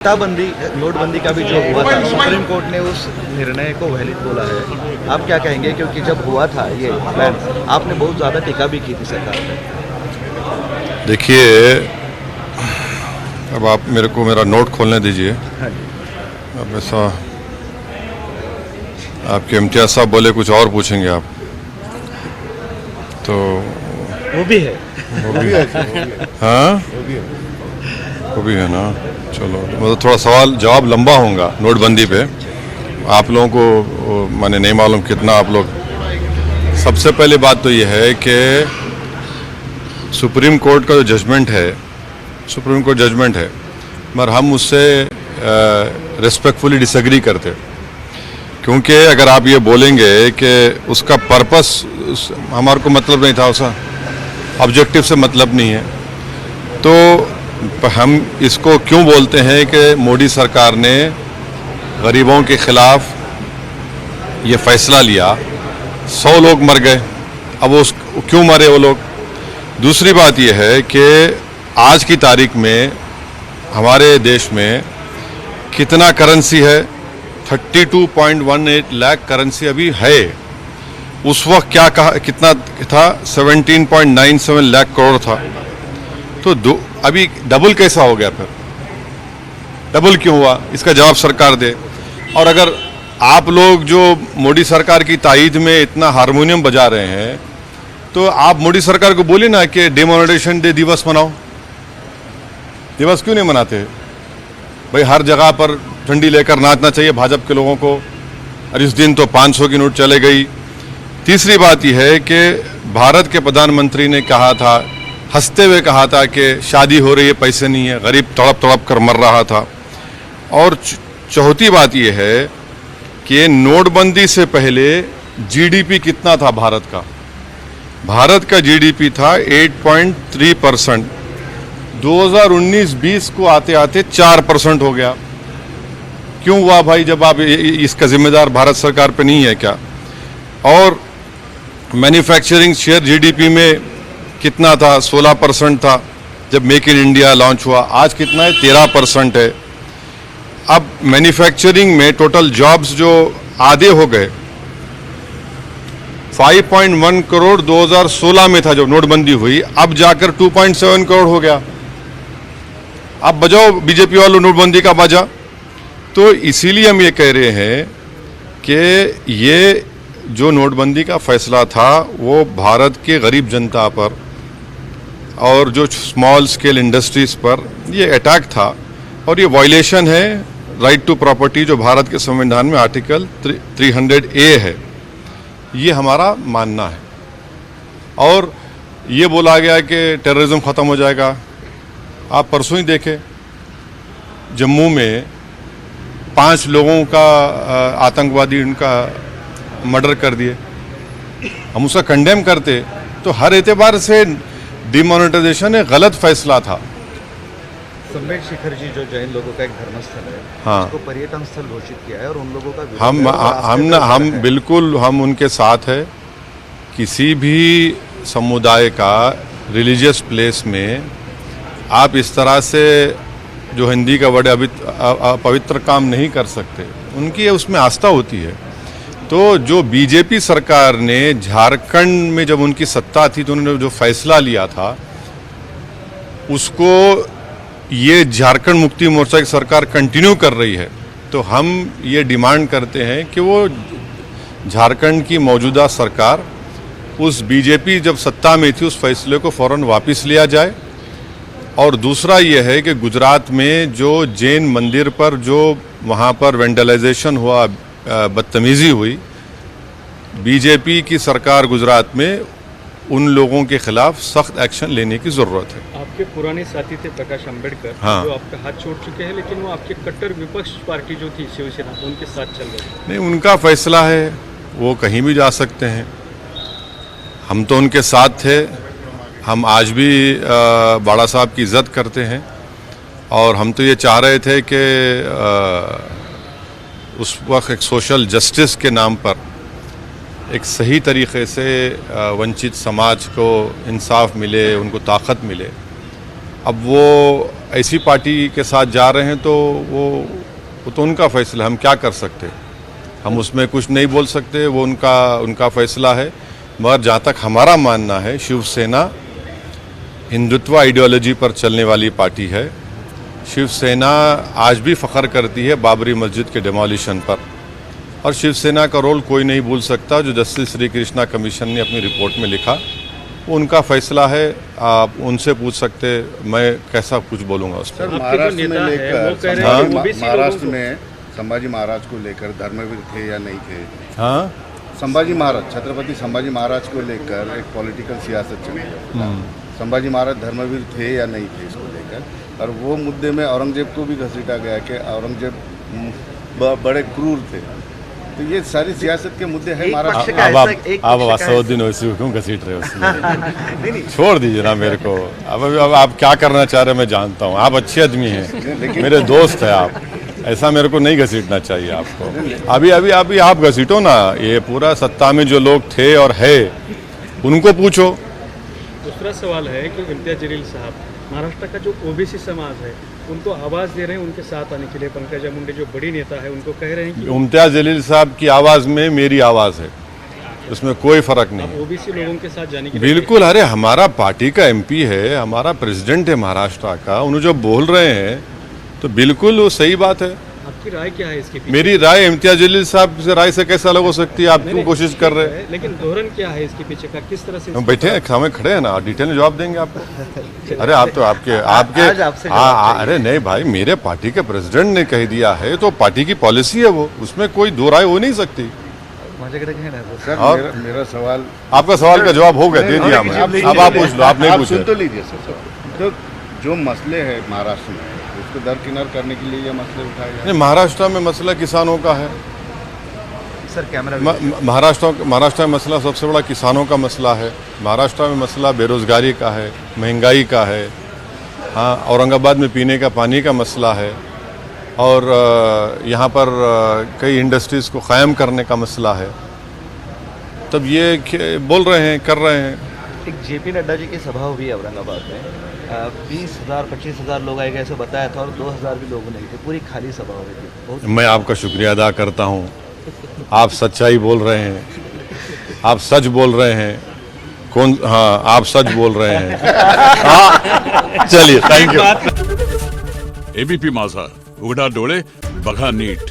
नोटबंदी नोटबंदी का भी जो हुआ था, सुप्रीम कोर्ट ने उस निर्णय को वैलिड बोला है। आप क्या कहेंगे, क्योंकि जब हुआ था ये बैन, आपने बहुत ज़्यादा टीका भी की थी सरकार पे। देखिए, अब आप मेरे को मेरा नोट खोलने दीजिए। हाँ जी। अब ऐसा आपके इम्तियाज साहब बोले कुछ और पूछेंगे आप, तो वो भी है। हाँ वो भी है ना। चलो, मतलब थोड़ा सवाल जवाब लंबा होगा नोटबंदी पे। आप लोगों को माने नहीं मालूम कितना आप लोग। सबसे पहली बात तो ये है कि सुप्रीम कोर्ट का जो जजमेंट है, सुप्रीम कोर्ट जजमेंट है, मगर हम उससे रिस्पेक्टफुली डिसएग्री करते, क्योंकि अगर आप ये बोलेंगे कि उसका पर्पस हमारे को मतलब नहीं था, उसका ऑब्जेक्टिव से मतलब नहीं है, तो हम इसको क्यों बोलते हैं कि मोदी सरकार ने गरीबों के खिलाफ ये फैसला लिया। 100 लोग मर गए, अब वो क्यों मरे वो लोग। दूसरी बात ये है कि आज की तारीख में हमारे देश में कितना करेंसी है, 32.18 लाख करेंसी अभी है। उस वक्त क्या कहा, कितना था, 17.97 लाख करोड़ था। तो अभी डबल कैसा हो गया, फिर डबल क्यों हुआ, इसका जवाब सरकार दे। और अगर आप लोग जो मोदी सरकार की तायद में इतना हारमोनियम बजा रहे हैं, तो आप मोदी सरकार को बोलिए ना कि डिमोनेटाइजेशन डे दिवस मनाओ। दिवस क्यों नहीं मनाते भाई? हर जगह पर झंडी लेकर नाचना चाहिए भाजपा के लोगों को, और इस दिन तो 500 की नोट चले गई। तीसरी बात यह है कि भारत के प्रधानमंत्री ने कहा था, हंसते हुए कहा था कि शादी हो रही है, पैसे नहीं है, गरीब तड़प तड़प कर मर रहा था। और चौथी बात यह है कि नोटबंदी से पहले जीडीपी कितना था भारत का? भारत का जीडीपी था 8.3%। 2019-20 को आते आते 4% हो गया। क्यों हुआ भाई? जब आप इसका जिम्मेदार भारत सरकार पे नहीं है क्या? और मैन्युफैक्चरिंग शेयर जीडीपी में कितना था? 16% था जब मेक इन इंडिया लॉन्च हुआ। आज कितना है? 13% है। अब मैन्युफैक्चरिंग में टोटल जॉब्स जो आधे हो गए, 5.1 करोड़ 2016 में था जब नोटबंदी हुई, अब जाकर 2.7 करोड़ हो गया। अब बजाओ बीजेपी वालों नोटबंदी का बाजा। तो इसीलिए हम ये कह रहे हैं कि ये जो नोटबंदी का फैसला था वो भारत के गरीब जनता पर और जो स्मॉल स्केल इंडस्ट्रीज पर ये अटैक था, और ये वायलेशन है राइट टू प्रॉपर्टी जो भारत के संविधान में आर्टिकल 300A है। ये हमारा मानना है। और ये बोला गया कि टेररिज्म ख़त्म हो जाएगा। आप परसों ही देखे जम्मू में 5 लोगों का आतंकवादी उनका मर्डर कर दिए। हम उसका कंडेम करते, तो हर एतबार से डिमोनेटाइजेशन एक गलत फैसला था। सम्मेद शिखर जी जो जैन लोगों का एक धर्मस्थल है, हाँ, उसको पर्यटन स्थल घोषित किया है और उन लोगों का हम बिल्कुल हम उनके साथ है। किसी भी समुदाय का रिलीजियस प्लेस में आप इस तरह से जो हिंदी का वर्ड पवित्र काम नहीं कर सकते। उनकी उसमें आस्था होती है। तो जो बीजेपी सरकार ने झारखंड में जब उनकी सत्ता थी, तो उन्होंने जो फैसला लिया था उसको ये झारखंड मुक्ति मोर्चा की सरकार कंटिन्यू कर रही है। तो हम ये डिमांड करते हैं कि वो झारखंड की मौजूदा सरकार उस बीजेपी जब सत्ता में थी उस फैसले को फौरन वापस लिया जाए। और दूसरा ये है कि गुजरात में जो जैन मंदिर पर जो वहाँ पर वेंडलाइजेशन हुआ, बदतमीजी हुई, बीजेपी की सरकार गुजरात में उन लोगों के खिलाफ सख्त एक्शन लेने की जरूरत है। आपके पुराने साथी थे प्रकाश अंबेडकर, हाँ, जो आपका हाथ छोड़ चुके हैं, लेकिन वो आपके कट्टर विपक्ष पार्टी जो थी शिवसेना, उनके साथ चल रहे। नहीं, उनका फैसला है, वो कहीं भी जा सकते हैं। हम तो उनके साथ थे। हम आज भी बाड़ा साहब की इज्जत करते हैं, और हम तो ये चाह रहे थे कि उस वक्त एक सोशल जस्टिस के नाम पर एक सही तरीके से वंचित समाज को इंसाफ मिले, उनको ताकत मिले। अब वो ऐसी पार्टी के साथ जा रहे हैं तो वो तो उनका फैसला, हम क्या कर सकते हैं, हम उसमें कुछ नहीं बोल सकते, वो उनका फैसला है। मगर जहाँ तक हमारा मानना है, शिवसेना हिंदुत्व आइडियोलॉजी पर चलने वाली पार्टी है। शिवसेना आज भी फ़ख्र करती है बाबरी मस्जिद के डिमोलिशन पर, और शिवसेना का रोल कोई नहीं भूल सकता। जो जस्टिस श्री कृष्णा कमीशन ने अपनी रिपोर्ट में लिखा, वो उनका फैसला है, आप उनसे पूछ सकते, मैं कैसा कुछ बोलूँगा उस पर। आपके जो नेता है वो कह रहे हैं कि ओबीसी महाराष्ट्र लोगों में संभाजी महाराज को लेकर धर्मवीर थे या नहीं थे? हाँ, संभाजी महाराज, छत्रपति संभाजी महाराज को लेकर एक पॉलिटिकल सियासत चल रही है। संभाजी महाराज धर्मवीर थे या नहीं थे इसको लेकर, और वो मुद्दे में औरंगजेब को भी घसीटा गया कि औरंगजेब बड़े क्रूर थे। तो ये सारी सियासत के मुद्दे हैं एक महाराष्ट्र पक्ष में। का अब एक आप पक्ष का असदुद्दीन ओवैसी को क्यों घसीट रहे हो उसमें? नहीं नहीं छोड़ दीजिए ना मेरे को। अब आप क्या करना चाह रहे हैं मैं जानता हूँ, आप अच्छे आदमी हैं, मेरे दोस्त हैं आप, ऐसा मेरे को नहीं घसीटना चाहिए आपको। अभी आप घसीटो ना, ये पूरा सत्ता में जो लोग थे और है उनको पूछो। दूसरा सवाल है कि इम्तियाज जलील साहब महाराष्ट्र का जो ओबीसी समाज है उनको आवाज़ दे रहे हैं उनके साथ आने के लिए। पंकजा मुंडे जो बड़ी नेता है उनको कह रहे हैं कि इम्तियाज जलील साहब की आवाज़ में मेरी आवाज़ है, उसमें कोई फर्क नहीं है। ओबीसी लोगों के साथ जाने के लिए बिल्कुल, अरे हमारा पार्टी का एमपी है, हमारा प्रेसिडेंट है महाराष्ट्र का, उन्हें जो बोल रहे हैं तो बिल्कुल वो सही बात है। आपकी राय क्या है इसके पीछे? मेरी राय इम्तियाज जलील साहब से राय से कैसे अलग हो सकती है? आप क्यों कोशिश कर रहे हैं? लेकिन धोरण क्या है इसके पीछे का, किस तरह से हम बैठे हैं, हमें खड़े हैं ना, डिटेल में जवाब देंगे आपको। अरे आप तो आपके आज आपसे जवाब अरे नहीं भाई, मेरे पार्टी के प्रेसिडेंट ने कह दिया है तो पार्टी की पॉलिसी है वो, उसमें कोई दो राय हो नहीं सकती। माझ्याकडे काही नाही सर और? मेरा सवाल, आपका सवाल का जवाब हो गया, दे दिया हमने। अब आप पूछ लो, आप नहीं आप सुन पूछे। तो लीजिए सर। तो जो मसले हैं महाराष्ट्र में उसको दरकिनार करने के लिए ये मसले उठाए गए। नहीं, महाराष्ट्र में मसला किसानों का है। सर कैमरा महाराष्ट्र में मसला सबसे बड़ा किसानों का मसला है। महाराष्ट्र में मसला बेरोजगारी का है, महंगाई का है। हाँ, औरंगाबाद में पीने का पानी का मसला है, और यहाँ पर कई इंडस्ट्रीज़ को क़ायम करने का मसला है। तब ये बोल रहे हैं, कर रहे हैं। एक जेपी नड्डा जी की सभा हुई है औरंगाबाद में, 20,000 25,000 लोग आएंगे ऐसे बताया था, और 2,000 भी लोग नहीं थे, पूरी खाली सभा हो रही थी। बहुत मैं आपका शुक्रिया अदा करता हूँ, आप सच्चाई बोल रहे हैं, आप सच बोल रहे हैं। हाँ, आप सच बोल रहे हैं। हाँ, चलिए, थैंक यू। एबीपी माझा, उघडा डोळे बघा नीट।